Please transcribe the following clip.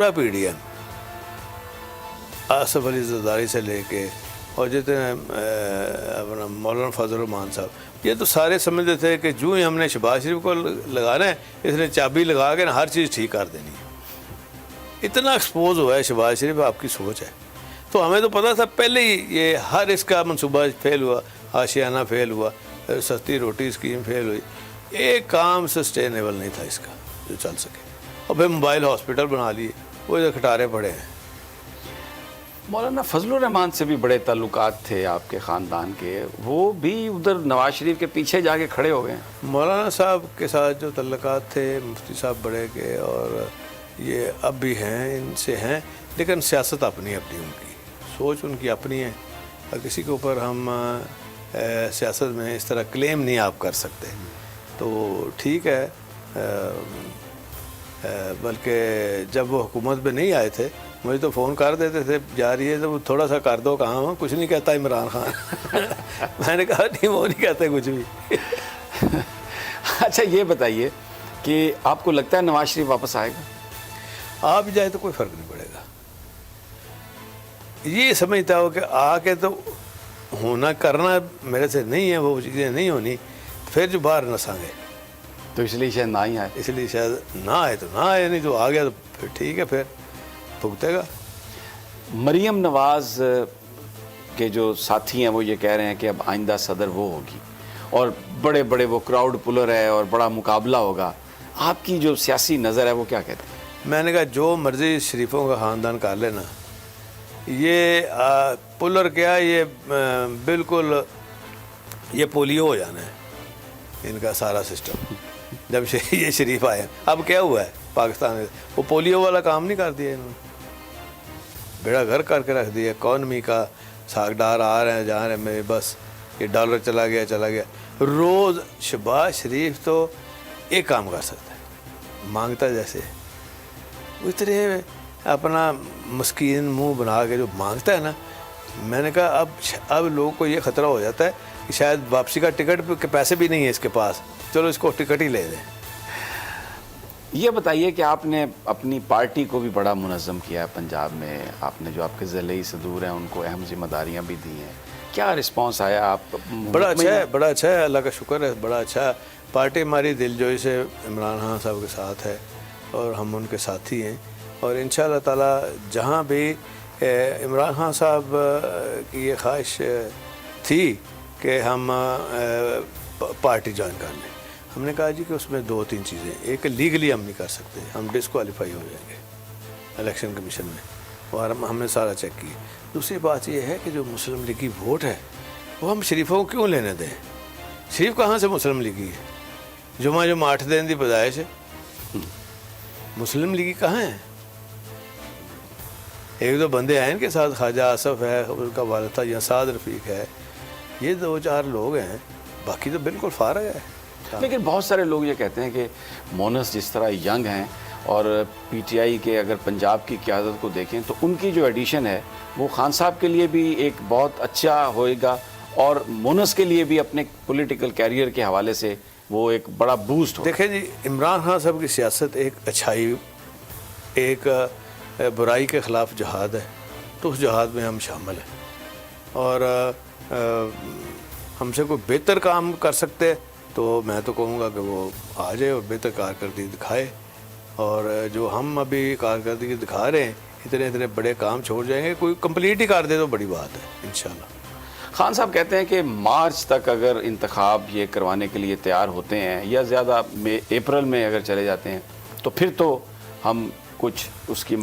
پورا P D M Asif Ali Zardari سے لے کے اور جتنے اپنا مولانا فضل الرحمان صاحب، یہ تو سارے سمجھتے تھے کہ جو ہی ہم نے شہباز شریف کو لگانا ہے اس نے چابی لگا کے ہر چیز ٹھیک کر دینی ہے۔ اتنا ایکسپوز ہوا ہے شہباز شریف، آپ کی سوچ ہے۔ تو ہمیں تو پتہ تھا پہلے ہی یہ ہر اس کا منصوبہ فیل ہوا، آشیانہ فیل ہوا، سستی روٹی اسکیم فیل ہوئی، ایک کام سسٹینیبل نہیں تھا اس کا جو چل سکے۔ اور پھر موبائل ہاسپٹل بنا لیے، وہ ادھر کھٹارے پڑے ہیں۔ مولانا فضل الرحمان سے بھی بڑے تعلقات تھے آپ کے خاندان کے، وہ بھی ادھر نواز شریف کے پیچھے جا کے کھڑے ہو گئے ہیں۔ مولانا صاحب کے ساتھ جو تعلقات تھے مفتی صاحب بڑے کے، اور یہ اب بھی ہیں، ان سے ہیں، لیکن سیاست اپنی اپنی ان کی سوچ ان کی اپنی ہے، اور کسی کے اوپر ہم سیاست میں اس طرح کلیم نہیں آپ کر سکتے۔ تو ٹھیک ہے، بلکہ جب وہ حکومت میں نہیں آئے تھے مجھے تو فون کر دیتے تھے، جا رہی ہے تو تھوڑا سا کر دو کام، کچھ نہیں کہتا عمران خان۔ میں نے کہا نہیں، وہ نہیں کہتے کچھ بھی۔ اچھا یہ بتائیے کہ آپ کو لگتا ہے نواز شریف واپس آئے گا؟ آ بھی جائے تو کوئی فرق نہیں پڑے گا۔ یہ سمجھتا ہو کہ آ کے تو ہونا کرنا میرے سے نہیں ہے، وہ چیزیں نہیں ہونی، پھر جو باہر نساں گے، تو اس لیے شاید نہ ہی آئے۔ اس لیے شاید نہ آئے تو نہ آئے، نہیں تو آ گیا تو پھر ٹھیک ہے، پھر بھگتے گا۔ مریم نواز کے جو ساتھی ہیں وہ یہ کہہ رہے ہیں کہ اب آئندہ صدر وہ ہوگی، اور بڑے بڑے وہ کراؤڈ پلر ہے اور بڑا مقابلہ ہوگا۔ آپ کی جو سیاسی نظر ہے وہ کیا کہتے ہیں؟ میں نے کہا جو مرضی شریفوں کا خاندان کر لینا، یہ پلر کیا، یہ بالکل یہ پولیو ہو جانا ہے ان کا سارا سسٹم۔ جب یہ شریف آئے، اب کیا ہوا ہے پاکستان میں، وہ پولیو والا کام نہیں کر دیا انہوں نے، بیڑا گھر کر کے رکھ دیا۔ اکانومی کا ساگدار آ رہے ہیں جا رہے ہیں، میں بس یہ ڈالر چلا گیا۔ روز شہباز شریف تو ایک کام کر سکتا ہے، مانگتا جیسے وہ اتنے اپنا مسکین منہ بنا کے جو مانگتا ہے نا، میں نے کہا اب لوگوں کو یہ خطرہ ہو جاتا ہے کہ شاید واپسی کا ٹکٹ کے پیسے بھی نہیں ہیں اس کے پاس، چلو اس کو ٹکٹ ہی لے دیں۔ یہ بتائیے کہ آپ نے اپنی پارٹی کو بھی بڑا منظم کیا ہے پنجاب میں، آپ نے جو آپ کے ضلعی صدور ہیں ان کو اہم ذمہ داریاں بھی دی ہیں، کیا رسپانس آیا؟ آپ بڑا اچھا ہے، اللہ کا شکر ہے، بڑا اچھا۔ پارٹی ہماری دل جوئی سے عمران خان صاحب کے ساتھ ہے اور ہم ان کے ساتھی ہیں، اور انشاءاللہ تعالی جہاں بھی عمران خان صاحب کی یہ خواہش تھی کہ ہم پارٹی جوائن کر لیں، ہم نے کہا جی کہ اس میں دو تین چیزیں، ایک لیگلی ہم نہیں کر سکتے، ہم ڈسکوالیفائی ہو جائیں گے الیکشن کمیشن میں، اور ہم نے سارا چیک کیا۔ دوسری بات یہ ہے کہ جو مسلم لیگی ووٹ ہے وہ ہم شریفوں کو کیوں لینے دیں؟ شریف کہاں سے مسلم لیگی ہے؟ جمعہ 8 دن دی پیدائش ہے، مسلم لیگی کہاں ہیں؟ ایک دو بندے ہیں ان کے ساتھ، خواجہ آصف ہے، ان کا والد تھا، یا سعد رفیق ہے، یہ 2-4 لوگ ہیں، باقی تو بالکل فارغ ہے۔ لیکن بہت سارے لوگ یہ کہتے ہیں کہ مونس جس طرح ینگ ہیں، اور پی ٹی آئی کے اگر پنجاب کی قیادت کو دیکھیں تو ان کی جو ایڈیشن ہے وہ خان صاحب کے لیے بھی ایک بہت اچھا ہوئے گا، اور مونس کے لیے بھی اپنے پولیٹیکل کیریئر کے حوالے سے وہ ایک بڑا بوسٹ ہوگا۔ دیکھیں جی، عمران خان صاحب کی سیاست ایک اچھائی، ایک برائی کے خلاف جہاد ہے، تو اس جہاد میں ہم شامل ہیں، اور ہم سے کوئی بہتر کام کر سکتے تو میں تو کہوں گا کہ وہ آ جائے اور بہتر کارکردگی دکھائے، اور جو ہم ابھی کارکردگی دکھا رہے ہیں، اتنے بڑے کام چھوڑ جائیں گے، کوئی کمپلیٹ ہی کر دے تو بڑی بات ہے انشاءاللہ۔ خان صاحب کہتے ہیں کہ مارچ تک اگر انتخاب یہ کروانے کے لیے تیار ہوتے ہیں، یا زیادہ اپریل میں اگر چلے جاتے ہیں، تو پھر تو ہم کچھ اس کی